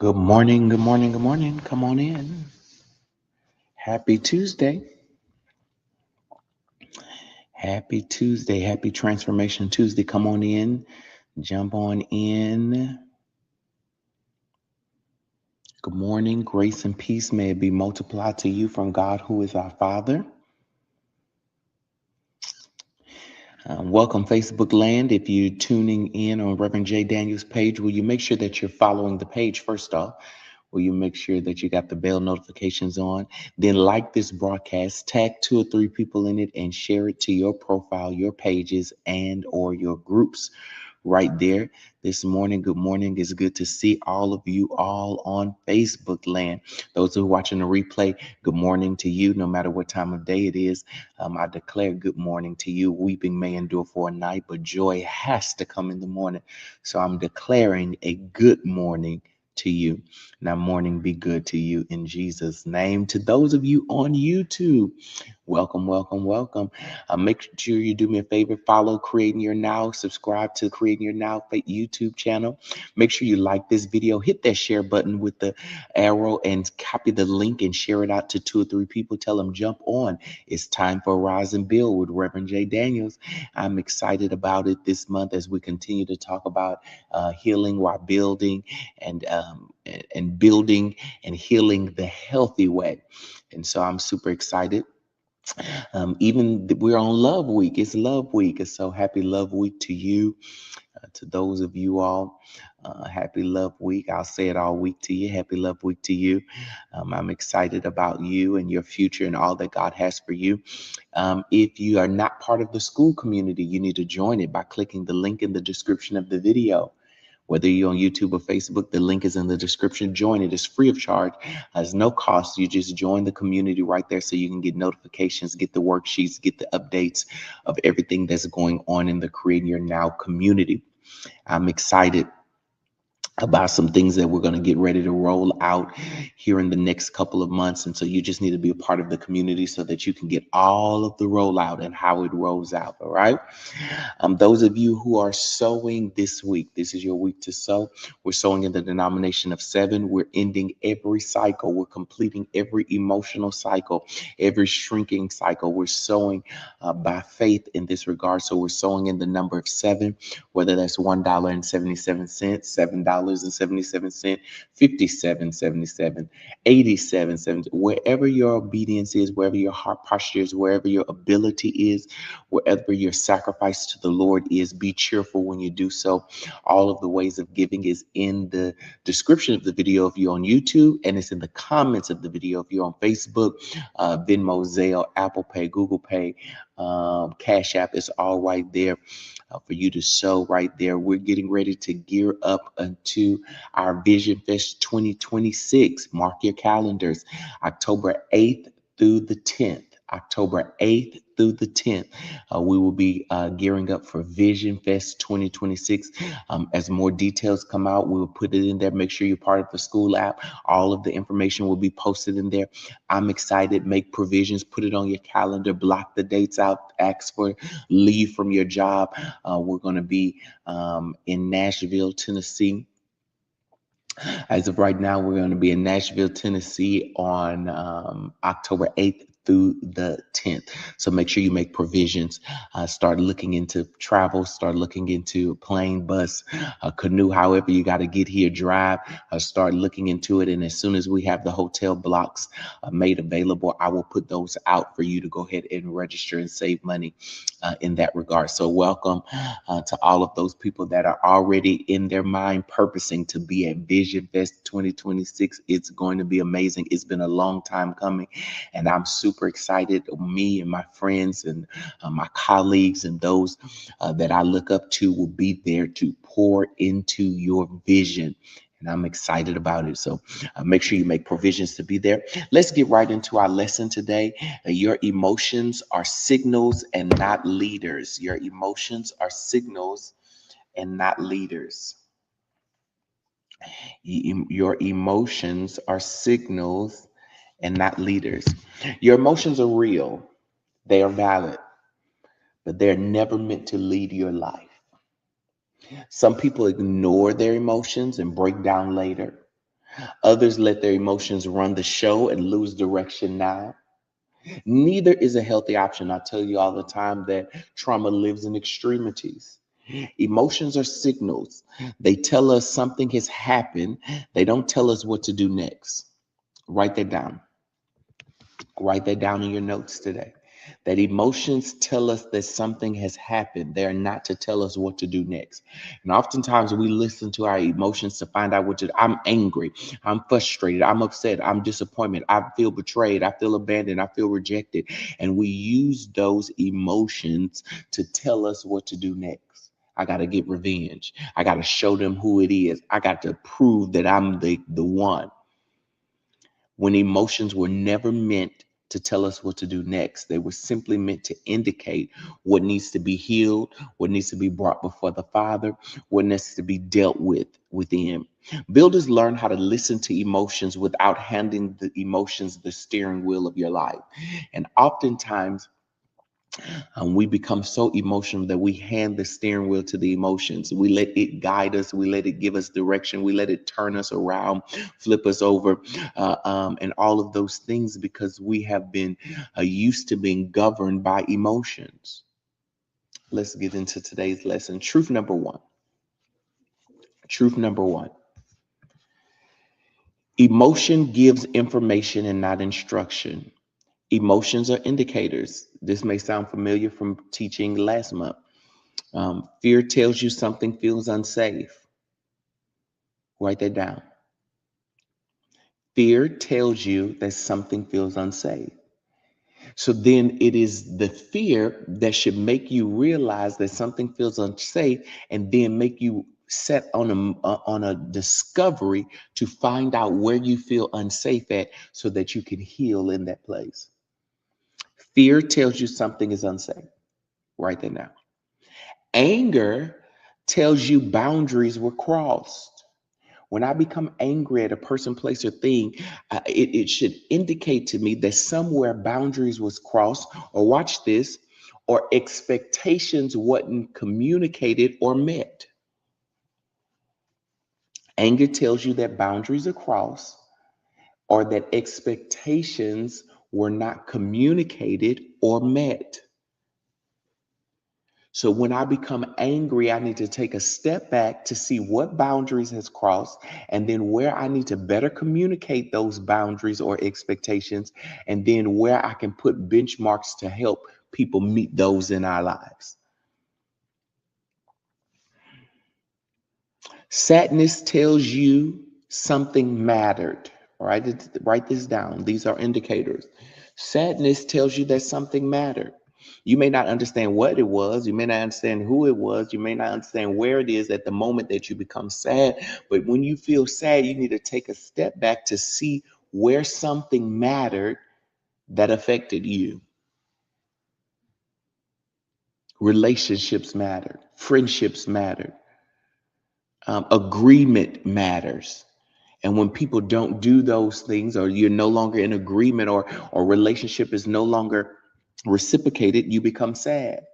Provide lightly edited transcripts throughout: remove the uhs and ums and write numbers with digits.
Good morning, good morning, good morning. Come on in. Happy Tuesday. Happy Tuesday. Happy Transformation Tuesday. Come on in. Jump on in. Good morning. Grace and peace may it be multiplied to you from God, who is our Father. Welcome, Facebook land. If you're tuning in on Reverend J. Daniels' page, will you make sure that you're following the page first off? Will you make sure that you got the bell notifications on? Then like this broadcast, tag 2 or 3 people in it, and share it to your profile, your pages, and or your groups right there this morning. Good morning. It's good to see all of you all on Facebook land. Those who are watching the replay, good morning to you, no matter what time of day it is. I declare good morning to you. Weeping may endure for a night, but joy has to come in the morning. So I'm declaring a good morning to you. Now, morning be good to you in Jesus' name. To those of you on YouTube, welcome, welcome, welcome. Make sure you do me a favor, follow Creating Your Now, subscribe to Creating Your Now YouTube channel. Make sure you like this video, hit that share button with the arrow and copy the link and share it out to 2 or 3 people. Tell them jump on. It's time for Rise and Build with Reverend J. Daniels. I'm excited about it this month as we continue to talk about healing while building and building and healing the healthy way. And so I'm super excited. We're on Love Week. It's Love Week. And so happy Love Week to you, to those of you all. Happy Love Week. I'll say it all week to you. Happy Love Week to you. I'm excited about you and your future and all that God has for you. If you are not part of the school community, you need to join it by clicking the link in the description of the video. Whether you're on YouTube or Facebook, the link is in the description. Join it. It's free of charge. There's no cost. You just join the community right there so you can get notifications, get the worksheets, get the updates of everything that's going on in the Creating Your Now community. I'm excited about some things that we're going to get ready to roll out here in the next couple of months. And so you just need to be a part of the community so that you can get all of the rollout and how it rolls out. All right. Those of you who are sowing this week, this is your week to sow. We're sowing in the denomination of 7. We're ending every cycle. We're completing every emotional cycle, every shrinking cycle. We're sowing by faith in this regard. So we're sowing in the number of 7, whether that's $1.77, $7.77, 57.77, 87.70, wherever your obedience is, wherever your heart posture is, wherever your ability is, wherever your sacrifice to the Lord is, be cheerful when you do so. All of the ways of giving is in the description of the video if you're on YouTube, and it's in the comments of the video if you're on Facebook, Venmo, Zelle, Apple Pay, Google Pay, Cash App. It's all right there for you to sow right there. We're getting ready to gear up into our Vision Fest 2026. Mark your calendars, October 8th through the 10th. October 8th through the 10th. We will be gearing up for Vision Fest 2026. As more details come out, we will put it in there. Make sure you're part of the school app. All of the information will be posted in there. I'm excited. Make provisions. Put it on your calendar. Block the dates out. Ask for leave from your job. We're going to be in Nashville, Tennessee. As of right now, we're going to be in Nashville, Tennessee on October 8th through the 10th. So make sure you make provisions. Start looking into travel. Start looking into plane, bus, canoe, however you got to get here, drive. Start looking into it. And as soon as we have the hotel blocks made available, I will put those out for you to go ahead and register and save money in that regard. So welcome to all of those people that are already in their mind purposing to be at Vision Fest 2026. It's going to be amazing. It's been a long time coming, and I'm super excited. Me and my friends and my colleagues and those that I look up to will be there to pour into your vision. And I'm excited about it. So make sure you make provisions to be there. Let's get right into our lesson today. Your emotions are signals and not leaders. Your emotions are signals and not leaders. Your emotions are signals and not leaders. Your emotions are real. They are valid, but they're never meant to lead your life. Some people ignore their emotions and break down later. Others let their emotions run the show and lose direction now. Neither is a healthy option. I tell you all the time that trauma lives in extremities. Emotions are signals. They tell us something has happened. They don't tell us what to do next. Write that down. Write that down in your notes today. That emotions tell us that something has happened. They are not to tell us what to do next. And oftentimes we listen to our emotions to find out what to do. I'm angry. I'm frustrated. I'm upset. I'm disappointed. I feel betrayed. I feel abandoned. I feel rejected. And we use those emotions to tell us what to do next. I got to get revenge. I got to show them who it is. I got to prove that I'm the one. When emotions were never meant to tell us what to do next. They were simply meant to indicate what needs to be healed, what needs to be brought before the Father, what needs to be dealt with within. Builders learn how to listen to emotions without handing the emotions the steering wheel of your life. And oftentimes, we become so emotional that we hand the steering wheel to the emotions. We let it guide us. We let it give us direction. We let it turn us around, flip us over, and all of those things because we have been used to being governed by emotions. Let's get into today's lesson. Truth number one. Truth number one. Emotion gives information and not instruction. Emotions are indicators. This may sound familiar from teaching last month. Fear tells you something feels unsafe. Write that down. Fear tells you that something feels unsafe. So then it is the fear that should make you realize that something feels unsafe and then make you set on a discovery to find out where you feel unsafe at so that you can heal in that place. Fear tells you something is unsafe. Write that down. Anger tells you boundaries were crossed. When I become angry at a person, place, or thing, it should indicate to me that somewhere boundaries was crossed, or watch this, or expectations wasn't communicated or met. Anger tells you that boundaries are crossed, or that expectations were not communicated or met. So when I become angry, I need to take a step back to see what boundaries has crossed and then where I need to better communicate those boundaries or expectations, and then where I can put benchmarks to help people meet those in our lives. Sadness tells you something mattered. All right, write this down. These are indicators. Sadness tells you that something mattered. You may not understand what it was. You may not understand who it was. You may not understand where it is at the moment that you become sad. But when you feel sad, you need to take a step back to see where something mattered that affected you. Relationships matter. Friendships matter. Agreement matters. And when people don't do those things, or you're no longer in agreement, or relationship is no longer reciprocated, you become sad.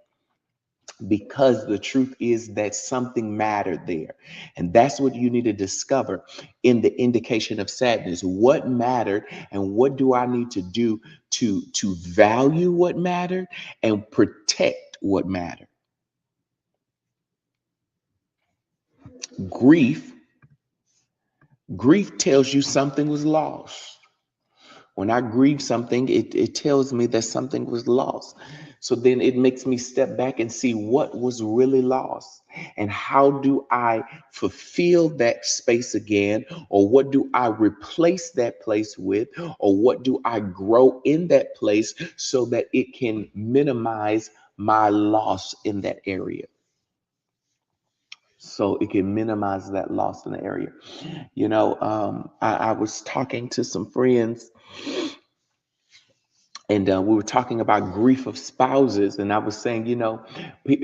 Because the truth is that something mattered there. And that's what you need to discover in the indication of sadness. What mattered, and what do I need to do to value what mattered and protect what mattered? Grief, grief tells you something was lost. When I grieve something, it tells me that something was lost. So then it makes me step back and see what was really lost. And how do I fulfill that space again? Or what do I replace that place with? Or what do I grow in that place so that it can minimize my loss in that area? So it can minimize that loss in the area. I was talking to some friends, and we were talking about grief of spouses, and I was saying,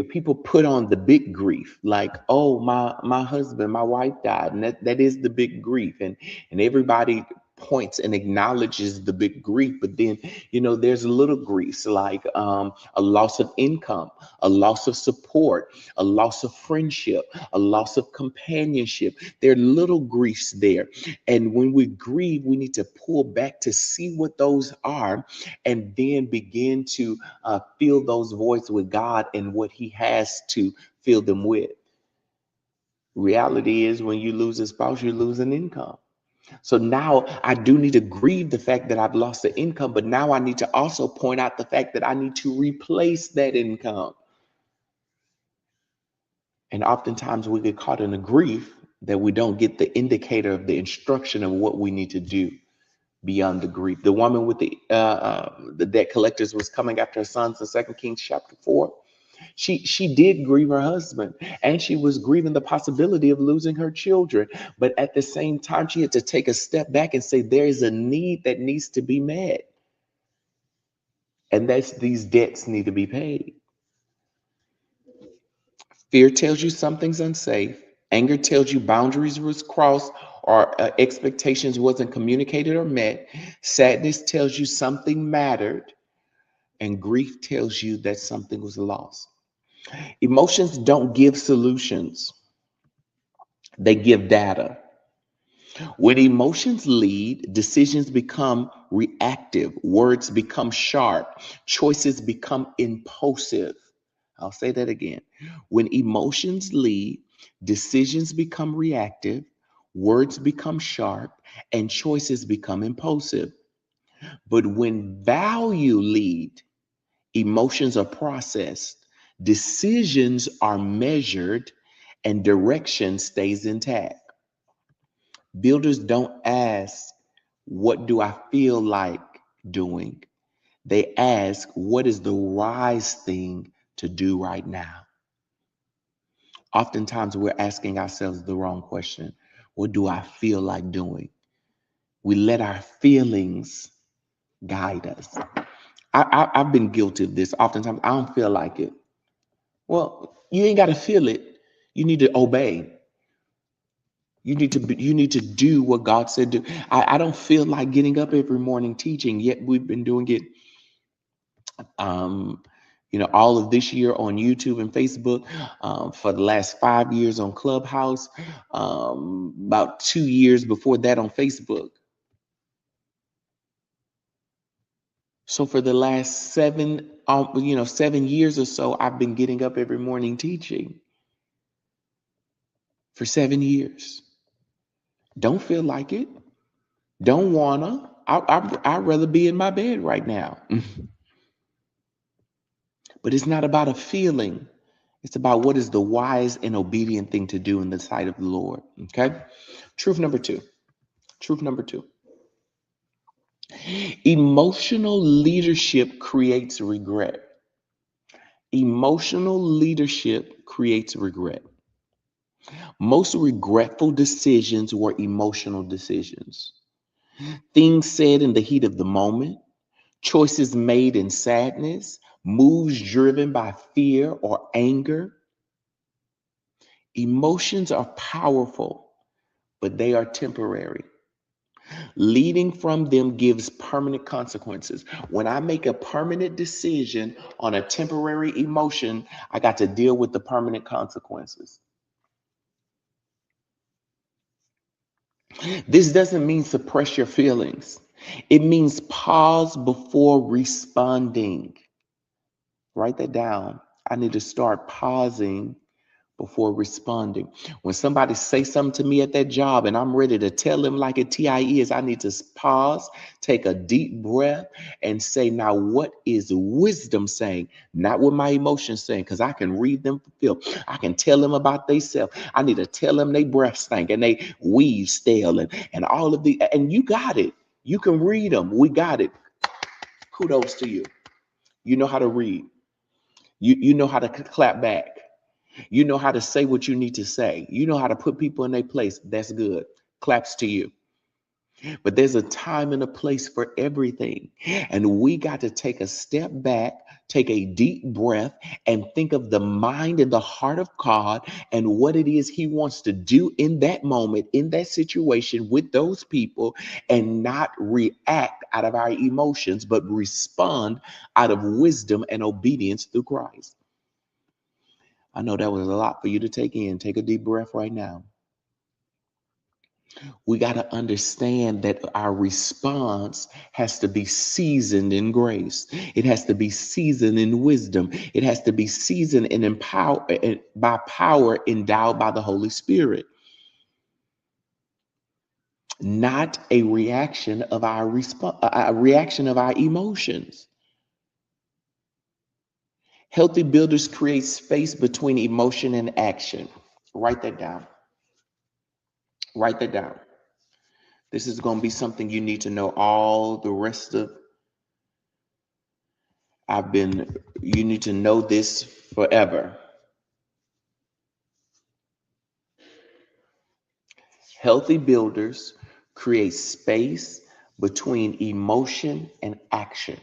people put on the big grief, like, oh, my husband, my wife died, and that is the big grief, and everybody points and acknowledges the big grief, but then there's little griefs like a loss of income, a loss of support, a loss of friendship, a loss of companionship. There are little griefs there, and when we grieve, we need to pull back to see what those are, and then begin to fill those voids with God and what He has to fill them with. Reality is, when you lose a spouse, you lose an income. So now I do need to grieve the fact that I've lost the income, but now I need to also point out the fact that I need to replace that income. And oftentimes we get caught in a grief that we don't get the indicator of the instruction of what we need to do beyond the grief. The woman with the debt collectors was coming after her sons in 2 Kings chapter 4. She did grieve her husband, and she was grieving the possibility of losing her children. But at the same time, she had to take a step back and say, there is a need that needs to be met. And that's these debts need to be paid. Fear tells you something's unsafe. Anger tells you boundaries was crossed, or expectations wasn't communicated or met. Sadness tells you something mattered. And grief tells you that something was lost. Emotions don't give solutions. They give data. When emotions lead, decisions become reactive, words become sharp, choices become impulsive. I'll say that again. When emotions lead, decisions become reactive, words become sharp, and choices become impulsive. But when value lead, emotions are processed, decisions are measured, and direction stays intact. Builders don't ask, what do I feel like doing? They ask, what is the wise thing to do right now? Oftentimes we're asking ourselves the wrong question. What do I feel like doing? We let our feelings guide us. I've been guilty of this. Oftentimes I don't feel like it. Well, you ain't got to feel it. You need to obey. You need to do what God said do. I don't feel like getting up every morning teaching, yet we've been doing it um all of this year on YouTube and Facebook, for the last 5 years on Clubhouse, about 2 years before that on Facebook. So for the last 7 years or so, I've been getting up every morning teaching for 7 years. Don't feel like it. Don't wanna. I'd rather be in my bed right now. But it's not about a feeling. It's about what is the wise and obedient thing to do in the sight of the Lord. Okay. Truth number two. Truth number two. Emotional leadership creates regret. Emotional leadership creates regret. Most regretful decisions were emotional decisions. Things said in the heat of the moment, choices made in sadness, moves driven by fear or anger. Emotions are powerful, but they are temporary. Leading from them gives permanent consequences. When I make a permanent decision on a temporary emotion, I got to deal with the permanent consequences. This doesn't mean suppress your feelings. It means pause before responding. Write that down. I need to start pausing before responding. When somebody say something to me at that job and I'm ready to tell them like a TIE is, I need to pause, take a deep breath, and say, now what is wisdom saying? Not what my emotions saying, because I can read them fulfilled. I can tell them about themselves. I need to tell them they breath stink and they weave stale and all of the, and you got it. You can read them. We got it. Kudos to you. You know how to read. You know how to clap back. You know how to say what you need to say. You know how to put people in their place. That's good. Claps to you. But there's a time and a place for everything. And we got to take a step back, Take a deep breath and think of the mind and the heart of God and what it is he wants to do in that moment, in that situation with those people, and not react out of our emotions, but respond out of wisdom and obedience through Christ. I know that was a lot for you to take in. Take a deep breath right now. We got to understand that our response has to be seasoned in grace. It has to be seasoned in wisdom. It has to be seasoned and empowered by power endowed by the Holy Spirit, not a reaction of our emotions. Healthy builders create space between emotion and action. Write that down. Write that down. This is going to be something you need to know all the rest of. You need to know this forever. Healthy builders create space between emotion and action.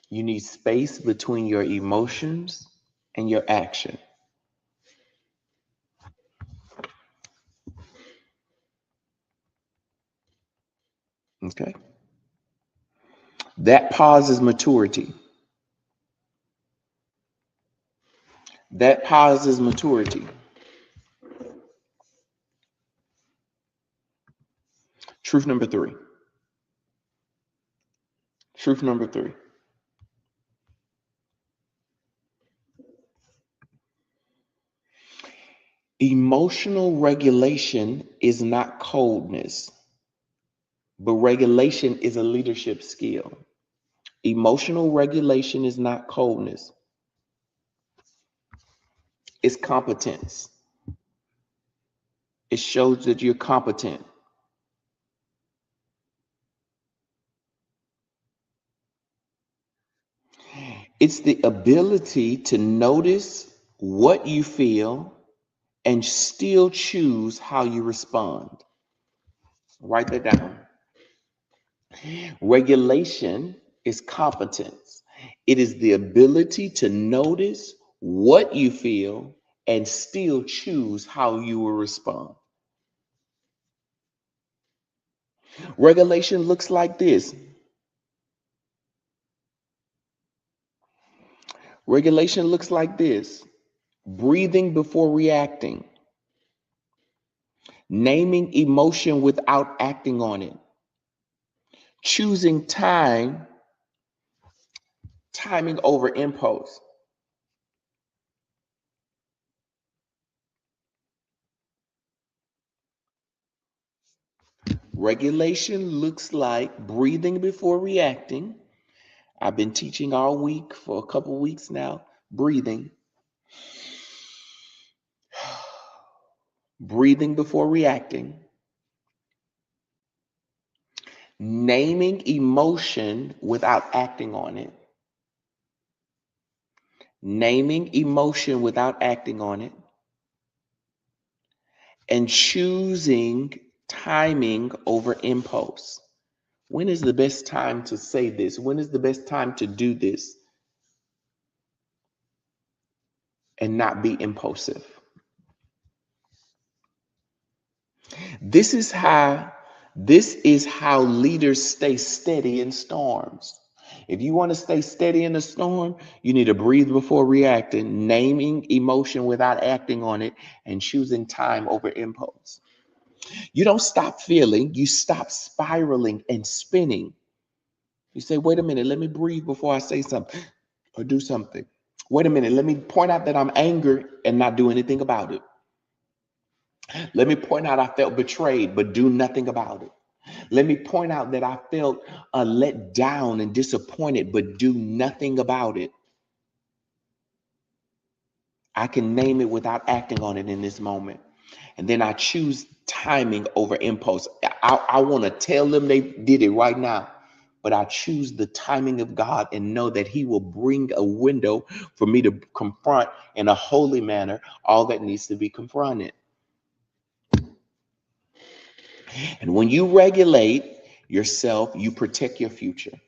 You need space between your emotions and your action. Okay? That pause is maturity. That pause is maturity. Truth number three. Truth number three. Emotional regulation is not coldness, but regulation is a leadership skill. Emotional regulation is not coldness, it's competence. It shows that you're competent. It's the ability to notice what you feel and still choose how you respond. Write that down. Regulation is competence. It is the ability to notice what you feel and still choose how you will respond. Regulation looks like this. Regulation looks like this. Breathing before reacting. Naming emotion without acting on it. Choosing timing over impulse. Regulation looks like breathing before reacting. I've been teaching all week for a couple weeks now. Breathing. Breathing before reacting. Naming emotion without acting on it. Naming emotion without acting on it. And choosing timing over impulse. When is the best time to say this? When is the best time to do this and not be impulsive? This is how leaders stay steady in storms. If you want to stay steady in a storm, you need to breathe before reacting, naming emotion without acting on it, and choosing time over impulse. You don't stop feeling, you stop spiraling and spinning. You say, wait a minute, let me breathe before I say something or do something. Wait a minute, let me point out that I'm angry and not do anything about it. Let me point out I felt betrayed, but do nothing about it. Let me point out that I felt let down and disappointed, but do nothing about it. I can name it without acting on it in this moment. And then I choose timing over impulse. I want to tell them they did it right now, but I choose the timing of God and know that he will bring a window for me to confront in a holy manner all that needs to be confronted. And when you regulate yourself, you protect your future.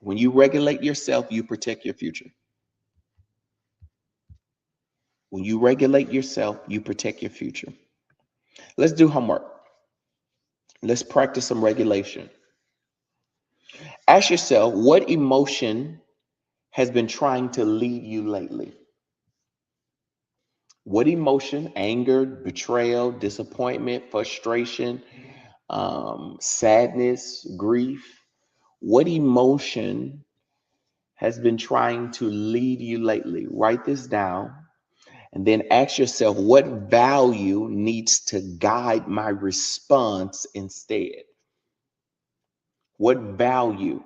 When you regulate yourself, you protect your future. When you regulate yourself, you protect your future. Let's do homework. Let's practice some regulation. Ask yourself, what emotion has been trying to lead you lately? What emotion, anger, betrayal, disappointment, frustration, sadness, grief, what emotion has been trying to lead you lately? Write this down and then ask yourself, what value needs to guide my response instead? What value,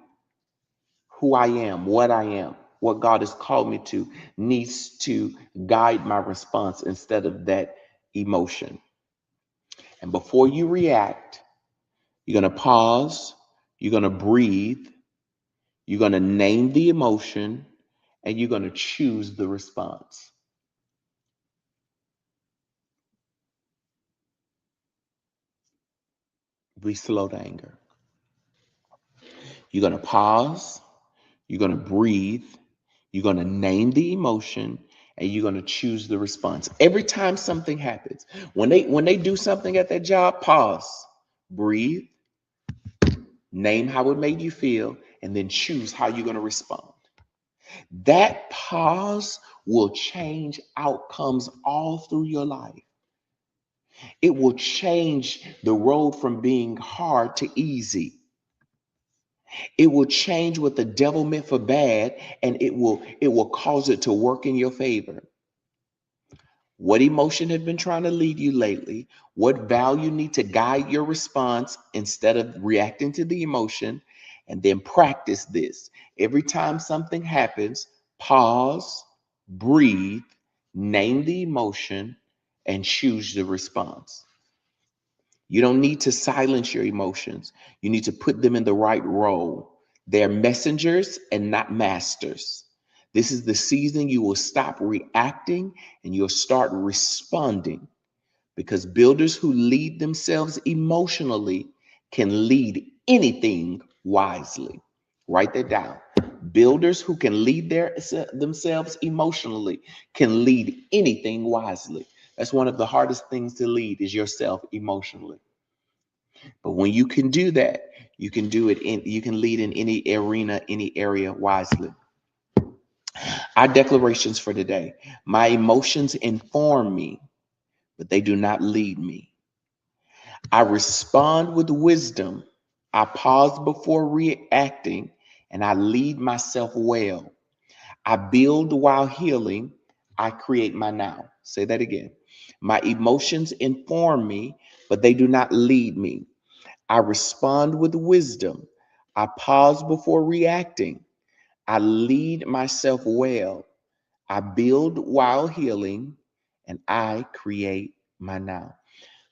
who I am, what God has called me to, needs to guide my response instead of that emotion? And before you react, you're going to pause, you're going to breathe, you're going to name the emotion, and you're going to choose the response. Be slow to anger. You're going to pause, you're going to breathe, you're going to name the emotion, and you're going to choose the response. Every time something happens, when they do something at that job, pause, breathe, name how it made you feel, and then choose how you're going to respond. That pause will change outcomes all through your life. It will change the road from being hard to easy. It will change what the devil meant for bad, and it will cause it to work in your favor. What emotion has been trying to lead you lately? What value need to guide your response instead of reacting to the emotion? And then practice this. Every time something happens, pause, breathe, name the emotion, and choose the response. You don't need to silence your emotions. You need to put them in the right role. They're messengers and not masters. This is the season you will stop reacting and you'll start responding, because builders who lead themselves emotionally can lead anything wisely. Write that down. Builders who can lead themselves emotionally can lead anything wisely. That's one of the hardest things to lead, is yourself emotionally. But when you can do that, you can lead in any arena, any area wisely. Our declarations for today: my emotions inform me, but they do not lead me. I respond with wisdom. I pause before reacting, and I lead myself well. I build while healing. I create my now. Say that again. My emotions inform me, but they do not lead me. I respond with wisdom. I pause before reacting. I lead myself well. I build while healing, and I create my now.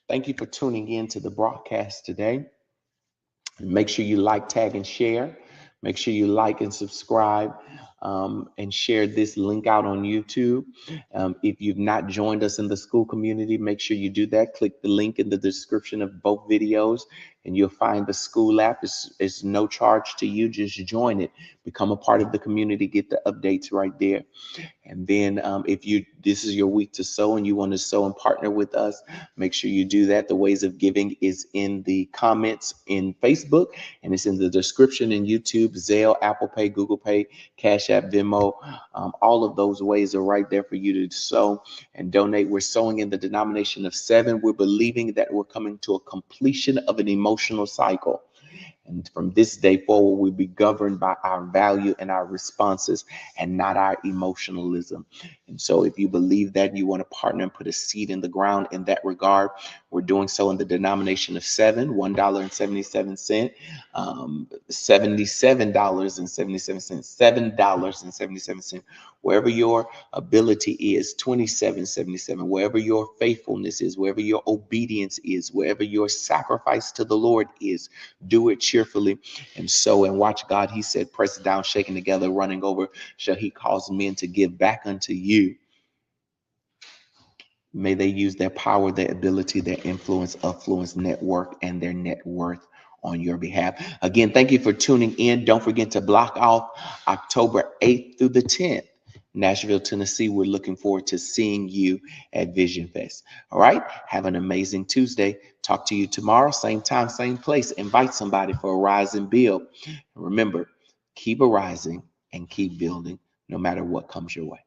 Thank you for tuning in to the broadcast today. Make sure you like, tag, and share. Make sure you like and subscribe, and share this link out on YouTube. If you've not joined us in the school community, make sure you do that. Click the link in the description of both videos, and you'll find the school app. It's no charge to you. Just join it. Become a part of the community. Get the updates right there. And then if this is your week to sow and you want to sow and partner with us, make sure you do that. The ways of giving is in the comments in Facebook, and it's in the description in YouTube, Zelle, Apple Pay, Google Pay, Cash App, Venmo. All of those ways are right there for you to sow and donate. We're sowing in the denomination of 7. We're believing that we're coming to a completion of an emotional cycle. And from this day forward, we'll be governed by our value and our responses and not our emotionalism. And so if you believe that, you want to partner and put a seed in the ground in that regard, we're doing so in the denomination of 7, $1.77, $77.77, $7.77, wherever your ability is, 27.77, wherever your faithfulness is, wherever your obedience is, wherever your sacrifice to the Lord is. Do it cheerfully and sow and watch God. He said, press down, shaking together, running over, shall he cause men to give back unto you. May they use their power, their ability, their influence, affluence, network, and their net worth on your behalf. Again, thank you for tuning in. Don't forget to block off October 8th through the 10th. Nashville, Tennessee. We're looking forward to seeing you at Vision Fest. All right. Have an amazing Tuesday. Talk to you tomorrow, same time, same place. Invite somebody for a rise and build. Remember, keep arising and keep building no matter what comes your way.